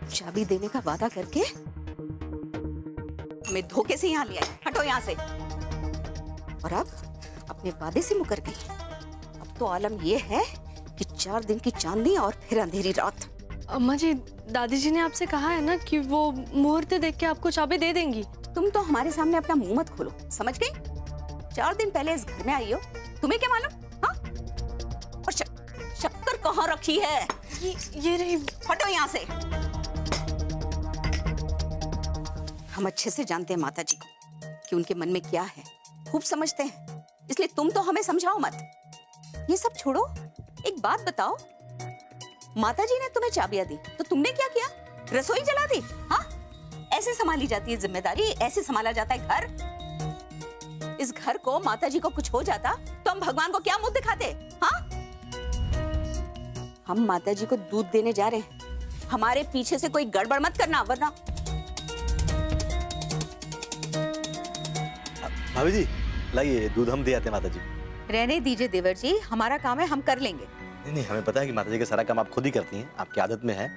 चाबी देने का वादा करके हमें धोखे से यहाँ ले आई। हटो यहाँ से। और अब अपने वादे से मुकर गई। अब तो आलम ये है कि 4 दिन की चांदनी और फिर अंधेरी रात। अम्मा जी, दादी जी ने आपसे कहा है ना कि वो मुहूर्त देख के आपको चाबी दे देंगी। तुम तो हमारे सामने अपना मुंह मत खोलो, समझ गई? 4 दिन पहले इस घर में आई हो, तुम्हें क्या मालूम? हाँ? और शक्कर कहाँ रखी है? ये रही। हटो यहाँ से। हम अच्छे से जानते हैं माता जी को कि उनके मन में क्या है, खूब समझते हैं, इसलिए तुम तो हमें समझाओ मत। ये सब छोड़ो, एक बात बताओ, माता जी ने तुम्हें चाबियां दी तो तुमने क्या किया? रसोई जला दी? हाँ? ऐसे संभाली जाती है जिम्मेदारी? ऐसे संभाला जाता है घर? इस घर को माता जी को कुछ हो जाता तो हम भगवान को क्या मुंह दिखाते? हाँ? हम माता जी को दूध देने जा रहे हैं, हमारे पीछे से कोई गड़बड़ मत करना, वरना। भाभी जी, लाइए दूध हम दे आते हैं माता जी। रहने दीजिए देवर जी, हमारा काम है, हम कर लेंगे। नहीं, हमें पता है कि माता जी का सारा काम आप खुद ही करती हैं, आपकी आदत में है,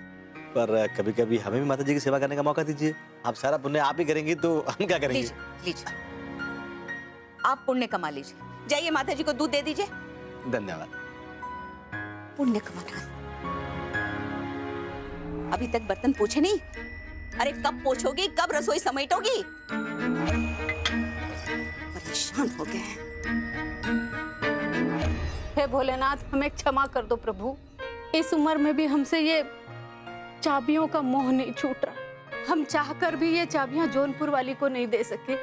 पर कभी कभी हमें भी माता जी की सेवा करने का मौका दीजिए। आप सारा पुण्य आप ही करेंगी तो हम क्या करेंगे? लीजिए, आप पुण्य कमा लीजिए। जाइए माता जी को दूध दे दीजिए। धन्यवाद। पुण्य कमाना। अभी तक बर्तन पोछे नहीं? अरे कब पोछोगी, कब रसोई समेटोगी? परेशान हो गए हैं। हे भोलेनाथ, हमें क्षमा कर दो प्रभु। इस उम्र में भी हमसे ये चाबियों का मोह नहीं छूट रहा। हम चाहकर भी ये चाबियां जौनपुर वाली को नहीं दे सके,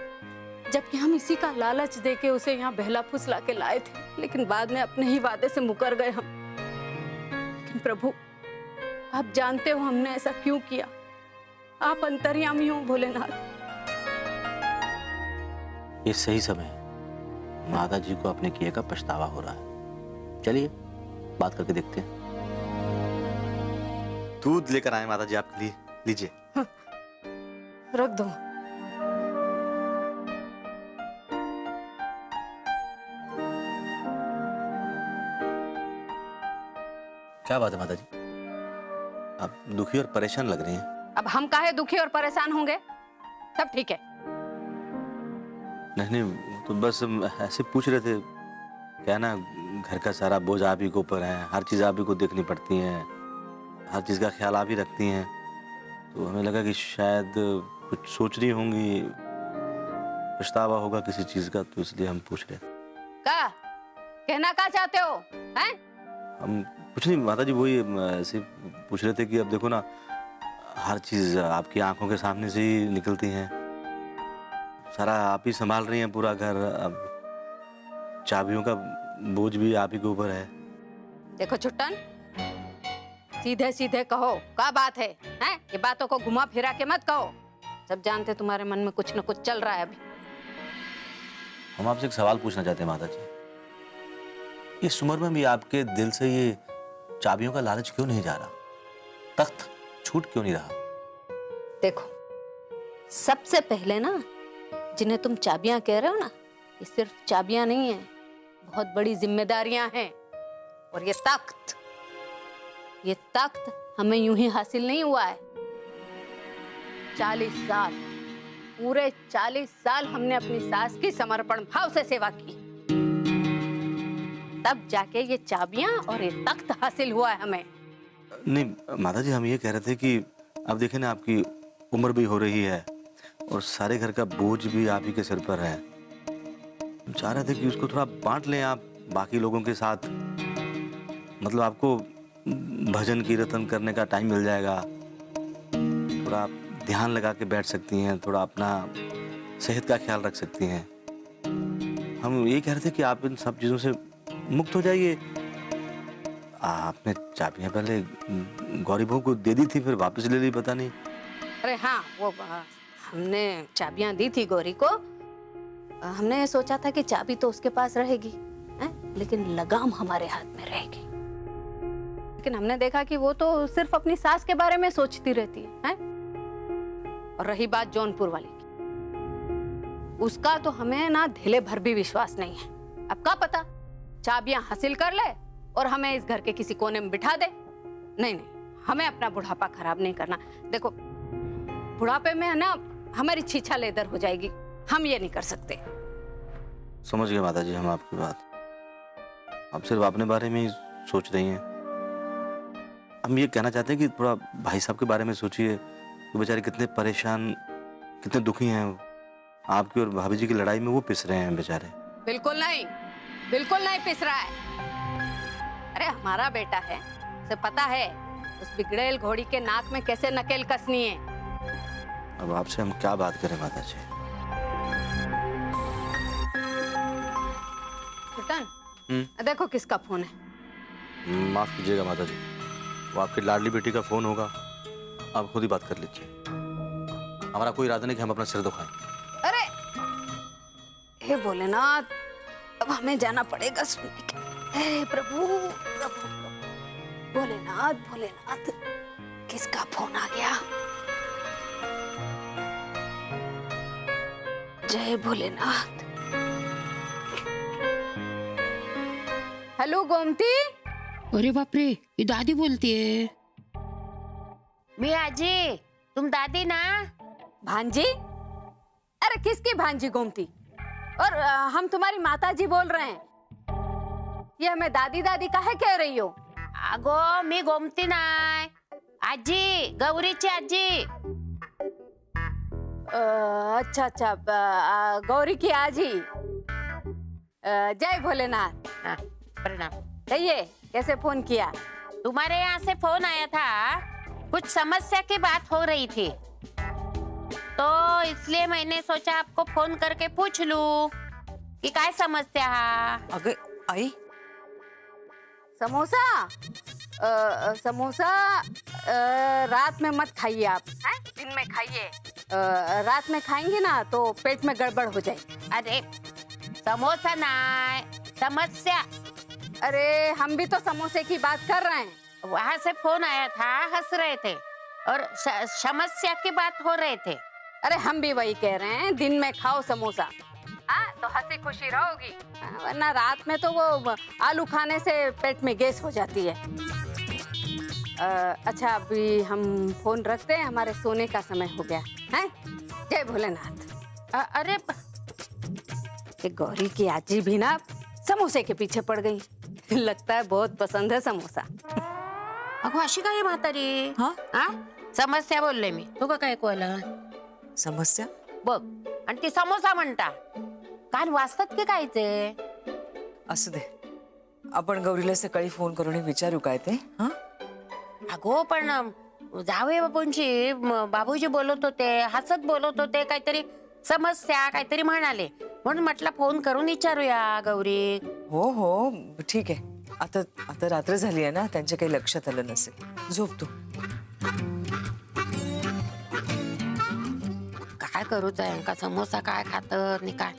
जबकि हम इसी का लालच देके उसे यहाँ बहला फुसला के लाए थे, लेकिन बाद में अपने ही वादे से मुकर गए हम। लेकिन प्रभु, आप जानते हो हमने ऐसा क्यों किया। आप अंतर्यामी हो भोलेनाथ। ये सही समय माता जी को अपने किए का पछतावा हो रहा है। चलिए बात करके देखते हैं। दूध लेकर आए माता जी आपके लिए, लीजिए। रख दो। क्या बात है माता जी, आप दुखी और परेशान लग रही हैं। अब हम काहे दुखी और परेशान होंगे? सब ठीक है। नहीं, तो बस हम ऐसे पूछ रहे थे, क्या ना, घर का सारा बोझ आप ही के ऊपर है, हर चीज़ आप ही को देखनी पड़ती है, हर चीज़ का ख्याल आप ही रखती हैं, तो हमें लगा कि शायद कुछ सोच रही होंगी, पछतावा होगा किसी चीज़ का, तो इसलिए हम पूछ रहे। का कहना क्या चाहते हो? हैं? हम कुछ नहीं माता जी, वही ऐसे पूछ रहे थे कि अब देखो ना, हर चीज़ आपकी आंखों के सामने से ही निकलती हैं, सारा आप ही संभाल रही हैं पूरा घर, अब चाबियों का बोझ भी आप ही के ऊपर है। देखो छुट्टन, सीधे सीधे कहो क्या बात है? हैं? ये बातों को घुमा फिरा के मत कहो। सब जानते तुम्हारे मन में कुछ न कुछ चल रहा है अभी। हम आपसे एक सवाल पूछना चाहते हैं माता जी, इस उम्र में भी आपके दिल से ये चाबियों का लालच क्यों नहीं जा रहा? तख्त छूट क्यों नहीं रहा? देखो, सबसे पहले ना, जिन्हें तुम चाबियां कह रहे हो ना, ये सिर्फ चाबियां नहीं है, बहुत बड़ी जिम्मेदारियां हैं। और ये तख्त हमें यूं ही हासिल नहीं हुआ है। 40 साल, पूरे 40 साल हमने अपनी सास की समर्पण भाव से सेवा की, तब जाके ये चाबियां और ये तख्त हासिल हुआ है हमें। नहीं माता जी, हम ये कह रहे थे कि अब देखें ना, आपकी उम्र भी हो रही है और सारे घर का बोझ भी आप ही के सिर पर है। हम चाह रहे थे कि उसको थोड़ा बांट लें आप बाकी लोगों के साथ, मतलब आपको भजन कीर्तन करने का टाइम मिल जाएगा, थोड़ा आप ध्यान लगा के बैठ सकती हैं, थोड़ा अपना सेहत का ख्याल रख सकती हैं। हम ये कह रहे थे कि आप इन सब चीज़ों से मुक्त हो जाइए। आपने चाबियां पहले गौरी बहू को दे दी थी, फिर वापस ले ली, पता नहीं। अरे हाँ, वो हमने चाबियां दी थी गौरी को। हमने सोचा था कि चाबी तो उसके पास रहेगी, लेकिन लगाम हमारे हाथ में रहेगी। लेकिन हमने देखा कि वो तो सिर्फ अपनी सास के बारे में सोचती रहती है? और रही बात जौनपुर वाली की, उसका तो हमें ना ढिले भर भी विश्वास नहीं है। अब क्या पता चाबियां हासिल कर ले और हमें इस घर के किसी कोने में बिठा दे। नहीं, हमें अपना बुढ़ापा खराब नहीं करना। देखो बुढ़ापे में है ना हमारी छीछा लेदर हो जाएगी, हम ये नहीं कर सकते। समझ गए माता जी हम आपकी बात। आप सिर्फ अपने बारे में ही सोच रही हैं। हम ये कहना चाहते हैं कि थोड़ा भाई साहब के बारे में सोचिए। वो बेचारे कितने परेशान, कितने दुखी हैं। आपकी और भाभी जी की लड़ाई में वो पिस रहे हैं बेचारे। बिल्कुल नहीं पिस रहा है। अरे हमारा बेटा है, उसे पता है उस बिगड़ेल घोड़ी के नाक में कैसे नकेल कसनी है। अब आपसे हम क्या बात करें माता जी। कीर्तन, देखो किसका फोन है। माफ कीजिएगा माता जी, वो आपकी लाडली बेटी का फोन होगा। आप खुद ही बात कर लीजिए। हमारा कोई इरादा नहीं कि हम अपना सिर दुखाएं। अरे हे भोलेनाथ, अब हमें जाना पड़ेगा सुनने के। हे प्रभु प्रभु प्रभु, भोलेनाथ भोलेनाथ, किसका फोन आ गया? जय भोलेनाथ। हेलो गोमती। अरे बापरे, ये दादी बोलती है। मी आजी, तुम दादी ना? भांजी? अरे किसकी भांजी गोमती? और हम तुम्हारी माता जी बोल रहे हैं। ये हमें दादी दादी काहे कह रही हो? अगो मी गोमती नाय, आजी, गौरीची आजी। अच्छा अच्छा, गौरी की आजी। जय भोलेनाथ। हाँ, प्रणाम। कहिए कैसे फोन किया? तुम्हारे यहाँ से फोन आया था, कुछ समस्या की बात हो रही थी, तो इसलिए मैंने सोचा आपको फोन करके पूछ लूं कि काय समस्या है। अगं आई, समोसा? समोसा रात में मत खाइए आप, हैं? दिन में खाइए। रात में खाएंगे ना तो पेट में गड़बड़ हो जाएगी। अरे समोसा नाय, समस्या। अरे हम भी तो समोसे की बात कर रहे हैं। वहां से फोन आया था, हंस रहे थे और समस्या की बात हो रहे थे। अरे हम भी वही कह रहे हैं, दिन में खाओ समोसा, हाँ तो हंसी खुशी रहोगी। वरना रात में तो वो आलू खाने से पेट में गैस हो जाती है। अच्छा अभी हम फोन रखते हैं, हमारे सोने का समय हो गया है। जय भोलेनाथ। अरे ये गौरी की आजी भी ना समोसे के पीछे पड़ गई। लगता है बहुत पसंद है समोसा। अगो अशी काय म्हातारी? हाँ? समस्या बोलले मी, तू काय कोला समस्या? बघ, आणि ती समोसा म्हणता, कान वाजतात की काय ते? असू दे, आपण गौरीला सकाळी फोन करून विचारू काय ते. हा, अगो पण जावे बापूंची बाबूजी बोलत होते, हसत बोलत होते, काहीतरी समस्या काहीतरी म्हणाले, म्हणून म्हटलं फोन करून विचारूया गौरी. हो हो ठीक आहे. आता आता रात्र झाली आहे ना, त्यांच्या काही लक्षात आलं नसेल. झोप तू. काय करूच आहे का, समोसा काय खात नाही काय,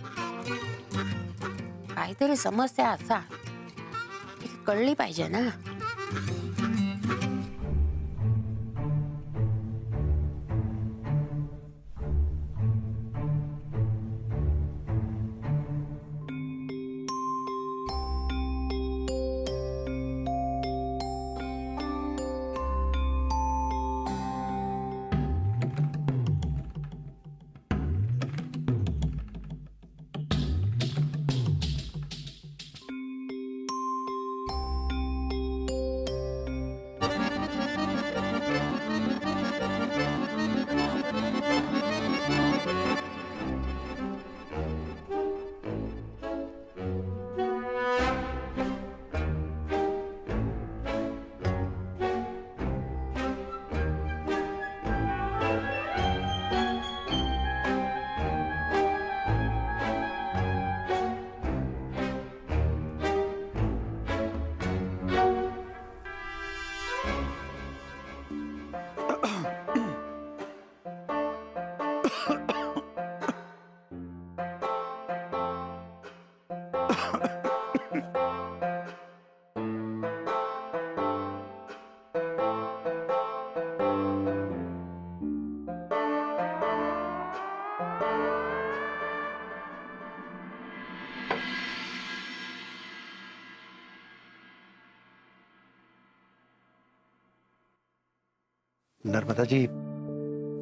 काहीतरी समस्या असा कळली पाहिजे ना. नर्मदा जी,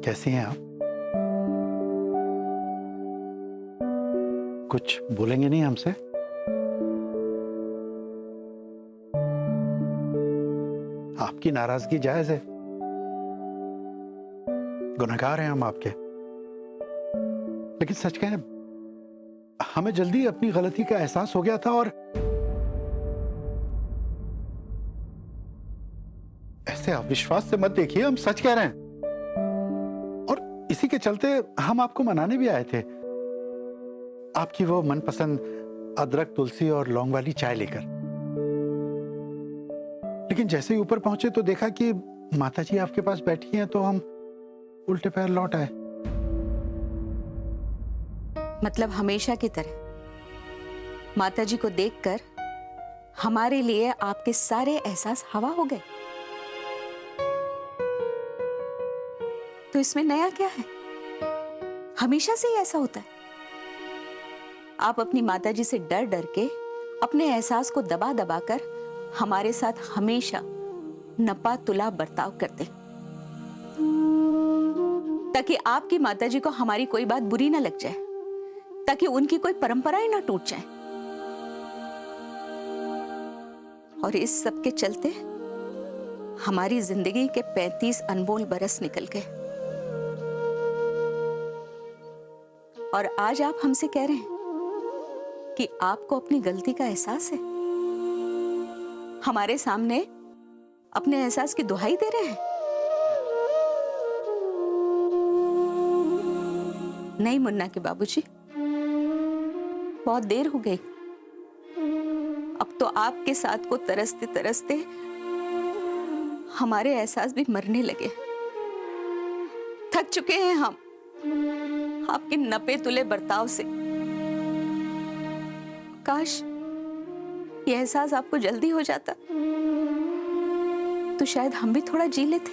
कैसी हैं आप? कुछ बोलेंगे नहीं हमसे? आपकी नाराजगी जायज है, गुनहगार हैं हम आपके, लेकिन सच कहें हमें जल्दी अपनी गलती का एहसास हो गया था और ऐसे अविश्वास से मत देखिए, हम सच कह रहे हैं। और इसी के चलते हम आपको मनाने भी आए थे, आपकी वो मनपसंद अदरक, तुलसी और लौंग वाली चाय लेकर। लेकिन जैसे ही ऊपर पहुंचे तो देखा कि माताजी आपके पास बैठी हैं, तो हम उल्टे पैर लौट आए। मतलब हमेशा की तरह माताजी को देखकर हमारे लिए आपके सारे एहसास हवा हो गए। तो इसमें नया क्या है? हमेशा से ही ऐसा होता है। आप अपनी माताजी से डर डर के अपने एहसास को दबा दबा कर हमारे साथ हमेशा नपा तुला बर्ताव करते, ताकि आपकी माताजी को हमारी कोई बात बुरी ना लग जाए, ताकि उनकी कोई परंपरा ही ना टूट जाए। और इस सब के चलते हमारी जिंदगी के 35 अनमोल बरस निकल गए। और आज आप हमसे कह रहे हैं कि आपको अपनी गलती का एहसास है। हमारे सामने अपने एहसास की दुहाई दे रहे हैं। नहीं मुन्ना के बाबूजी, बहुत देर हो गई। अब तो आपके साथ को तरसते तरसते हमारे एहसास भी मरने लगे। थक चुके हैं हम आपके नपे तुले बर्ताव से। काश ये एहसास आपको जल्दी हो जाता तो शायद हम भी थोड़ा जी लेते।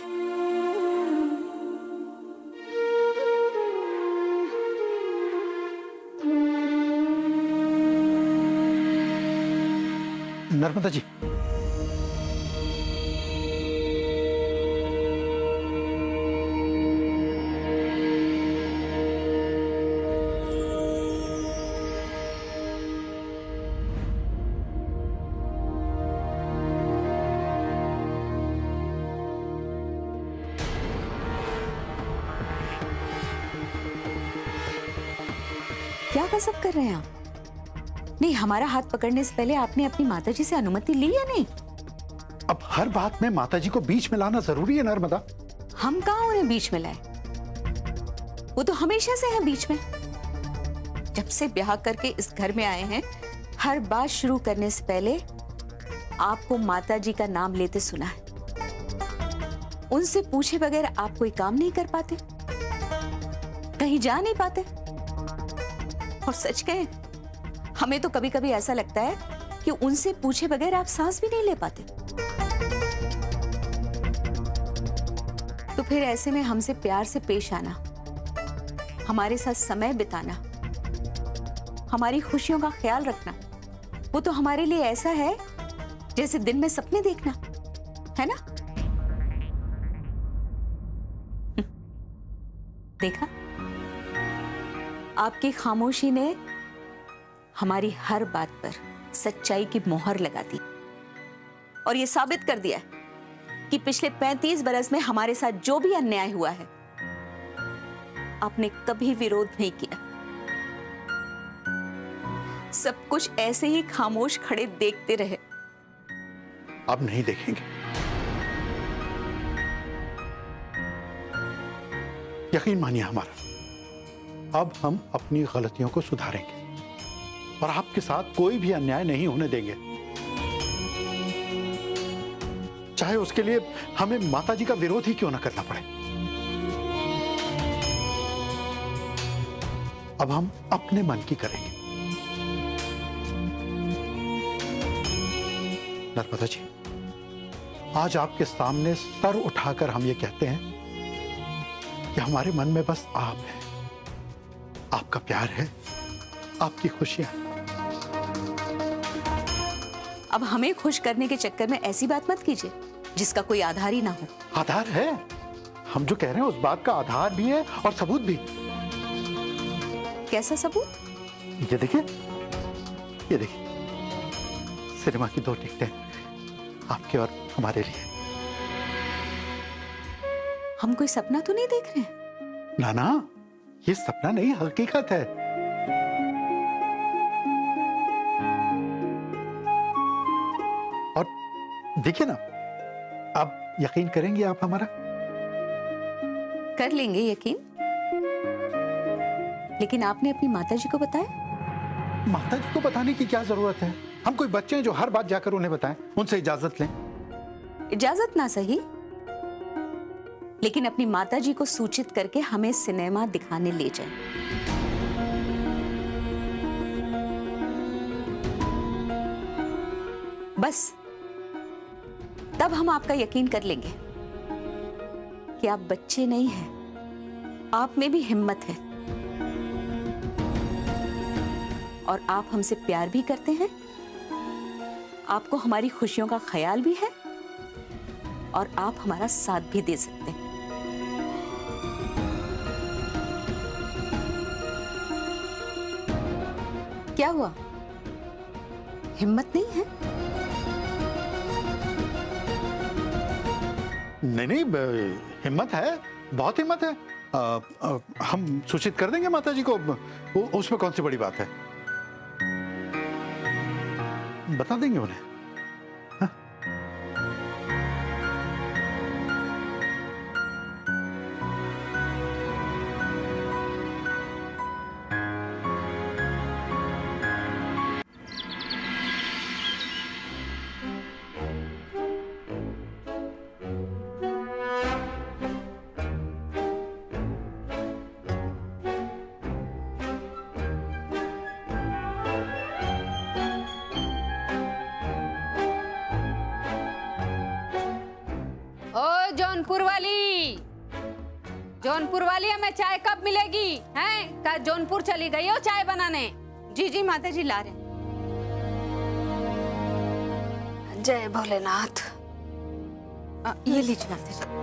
नर्मदा जी, क्या कसब कर रहे हैं आप? नहीं, हमारा हाथ पकड़ने से पहले आपने अपनी माताजी से अनुमति ली या नहीं? अब हर बात में माताजी को बीच में लाना जरूरी है नर्मदा? हम कहाँ उन्हें बीच में लाए? वो तो हमेशा से है बीच में। जब से ब्याह करके इस घर में आए हैं, हर बात शुरू करने से पहले आपको माताजी का नाम लेते सुना है। उनसे पूछे बगैर आप कोई काम नहीं कर पाते, कहीं जा नहीं पाते। और सच कहें, हमें तो कभी कभी ऐसा लगता है कि उनसे पूछे बगैर आप सांस भी नहीं ले पाते। तो फिर ऐसे में हमसे प्यार से पेश आना, हमारे साथ समय बिताना, हमारी खुशियों का ख्याल रखना, वो तो हमारे लिए ऐसा है जैसे दिन में सपने देखना, है ना? देखा, आपकी खामोशी ने हमारी हर बात पर सच्चाई की मोहर लगा दी और ये साबित कर दिया कि पिछले 35 बरस में हमारे साथ जो भी अन्याय हुआ है, आपने कभी विरोध नहीं किया। सब कुछ ऐसे ही खामोश खड़े देखते रहे। अब नहीं देखेंगे। यकीन मानिए हमारा, अब हम अपनी गलतियों को सुधारेंगे और आपके साथ कोई भी अन्याय नहीं होने देंगे, चाहे उसके लिए हमें माताजी का विरोध ही क्यों ना करना पड़े। अब हम अपने मन की करेंगे। नर्मदा जी, आज आपके सामने सर उठाकर हम ये कहते हैं कि हमारे मन में बस आप है, आपका प्यार है, आपकी खुशियां। अब हमें खुश करने के चक्कर में ऐसी बात मत कीजिए जिसका कोई आधार ही ना हो। आधार है, हम जो कह रहे हैं उस बात का आधार भी है और सबूत भी। कैसा सबूत? ये देखिए, ये देखिए, सिनेमा की 2 टिकटें आपके और हमारे लिए। हम कोई सपना तो नहीं देख रहे हैं? ना ना, ये सपना नहीं, हकीकत है। और देखिए ना, अब यकीन करेंगे आप हमारा? कर लेंगे यकीन। लेकिन आपने अपनी माताजी को बताया? माता जी को बताने की क्या जरूरत है? हम कोई बच्चे हैं जो हर बात जाकर उन्हें बताएं, उनसे इजाजत लें। इजाजत ना सही, लेकिन अपनी माताजी को सूचित करके हमें सिनेमा दिखाने ले जाएं। बस तब हम आपका यकीन कर लेंगे कि आप बच्चे नहीं हैं, आप में भी हिम्मत है और आप हमसे प्यार भी करते हैं, आपको हमारी खुशियों का ख्याल भी है और आप हमारा साथ भी दे सकते हैं। क्या हुआ? हिम्मत नहीं है? नहीं, हिम्मत है, बहुत हिम्मत है। हम सूचित कर देंगे माता जी को, उसमें कौन सी बड़ी बात है। बता देंगे उन्हें। हाँ? ओ जौनपुर वाली, जौनपुर वाली, हमें चाय कब मिलेगी? हैं? का जौनपुर चली गई हो चाय बनाने? जी जी माताजी ला रहे हैं। जय भोलेनाथ। ये लीजिए माताजी।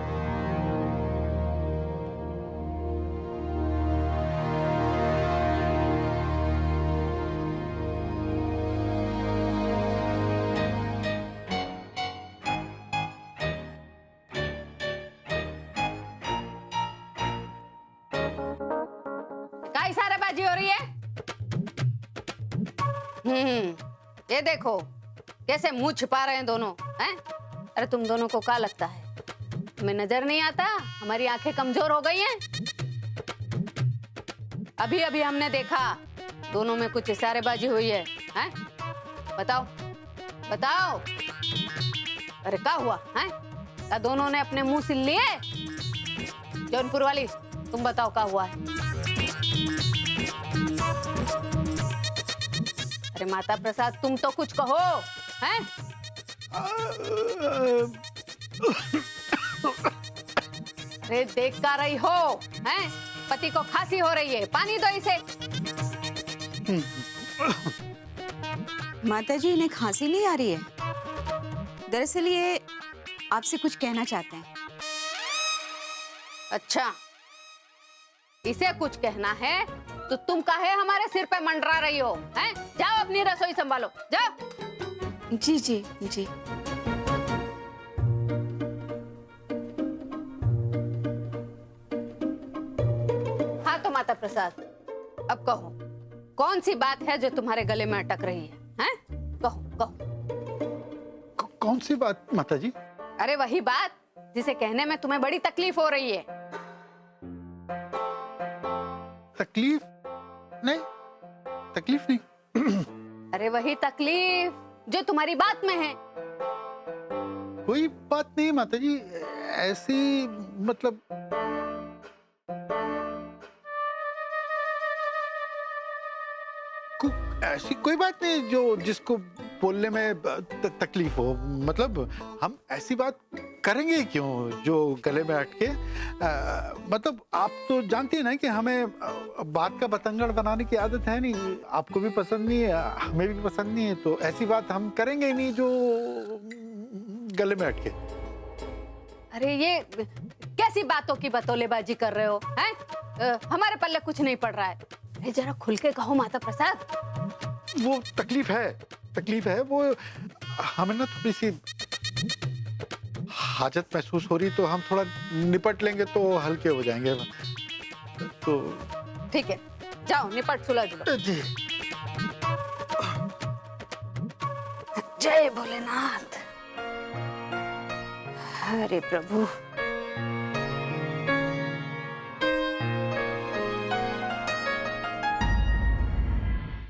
का इशारा बाजी हो रही है? ये देखो कैसे मुंह छिपा रहे हैं दोनों, हैं? अरे तुम दोनों को क्या लगता है तुम्हें नजर नहीं आता? हमारी आंखें कमजोर हो गई हैं। अभी अभी हमने देखा दोनों में कुछ इशारेबाजी हुई है, हैं? बताओ बताओ। अरे क्या हुआ है? क्या दोनों ने अपने मुंह सिल लिए? जौनपुर वाली तुम बताओ क्या हुआ है? अरे माता प्रसाद तुम तो कुछ कहो, हैं? अरे देख का रही हो, हैं? पति को खांसी हो रही है, पानी दो इसे। माताजी इन्हें खांसी नहीं आ रही है, दरअसल ये आपसे कुछ कहना चाहते हैं। अच्छा इसे कुछ कहना है तो तुम काहे हमारे सिर पे मंडरा रही हो, हैं? जाओ अपनी रसोई संभालो, जाओ। जी जी जी। हाँ तो माता प्रसाद अब कहो कौन सी बात है जो तुम्हारे गले में अटक रही है, हैं? कहो कहो। कौन सी बात माता जी? अरे वही बात जिसे कहने में तुम्हें बड़ी तकलीफ हो रही है। तकलीफ नहीं, तकलीफ नहीं। अरे वही तकलीफ जो तुम्हारी बात में है। कोई बात नहीं माता जी, ऐसी मतलब ऐसी कोई बात नहीं जो जिसको बोलने में तकलीफ हो। मतलब हम ऐसी बात करेंगे क्यों जो गले में अटके। मतलब आप तो जानती है ना कि हमें बात का बतंगड़ बनाने की आदत है नहीं। आपको भी पसंद नहीं है, हमें भी पसंद नहीं है, तो ऐसी बात हम करेंगे ही नहीं जो गले में अटके। अरे ये कैसी बातों की बतौलेबाजी कर रहे हो हैं? हमारे पल्ले कुछ नहीं पड़ रहा है। अरे जरा खुल के कहो माता प्रसाद। वो तकलीफ है वो हमें ना थोड़ी सी हाजत महसूस हो रही, तो हम थोड़ा निपट लेंगे तो हल्के हो जाएंगे। तो ठीक है, जाओ निपट सुलझ लो। जी जय भोलेनाथ। अरे प्रभु।